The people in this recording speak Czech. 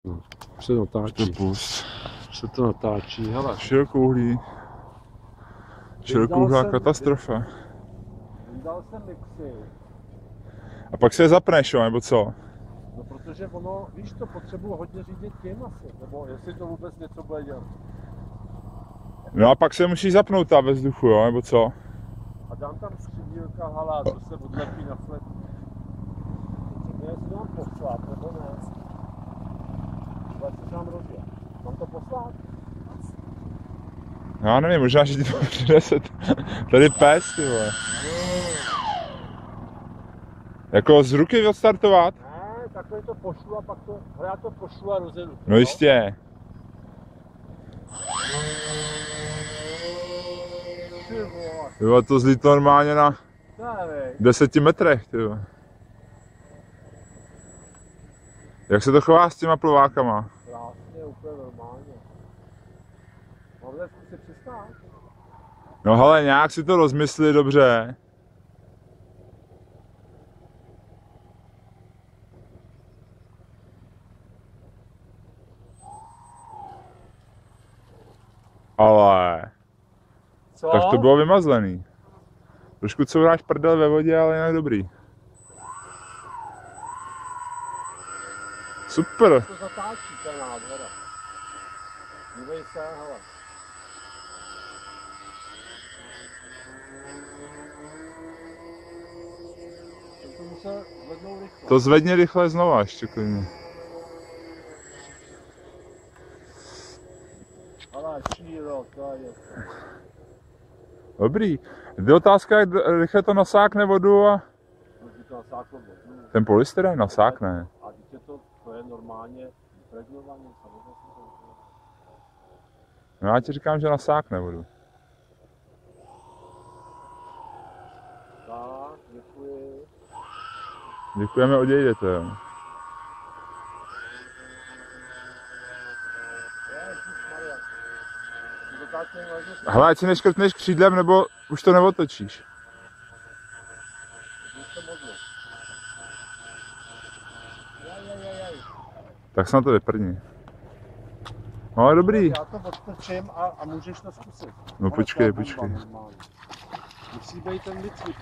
No, už se natáčí. Pust. Už se to natáčí, hele. Širokouhlá katastrofa. Vydal jsem mixy. A pak se je zapneš, jo, nebo co? No protože ono, víš, to potřebuji hodně řídit tím asi, nebo jestli to vůbec něco bude dělat. No a pak se musí zapnout ta ve vzduchu, jo, nebo co? A dám tam skřidílka, hala, to se odlepí na flep. Řekne, jestli mám poslat, nebo ne. Třeba se sám rozjet. Mám to poslat? No, já nevím, možná, že ti to přinese tady pes, ty vole. Jako z ruky odstartovat? Ne, takhle to pošlu a pak to, já to pošlu a rozjedu. No jistě. Jo, to zlítlo normálně na 10 metrech, ty vole. Jak se to chová s těma plovákama? Krásně, úplně normálně. Mám si přistát? No hele, nějak si to rozmysli dobře. Ale... Co? Tak to bylo vymazlený. Trošku couráš prdel ve vodě, ale jinak dobrý. Super. To zatáčí, to je nádhera. Dívej se, hele. To musel zvednout rychle. To zvedni rychle znova ještě klidně. Ale šíro, to je. Dobrý. Jde otázka, jak rychle to nasákne vodu a... To nasáklo vodu. Ten polystyren nasákne. A dítě to je normálně impregnovaný, samozřejmě. No já ti říkám, že nasákne vodu. Tak, děkuji. Děkujeme, odejdete. Jo. Hele, ať si neškrtneš křídlem, nebo už to neotočíš. Tak se na to vyprdni. No, dobrý. Já to odtočím a můžeš to zkusit. No počkej. Musí být ten výcvik.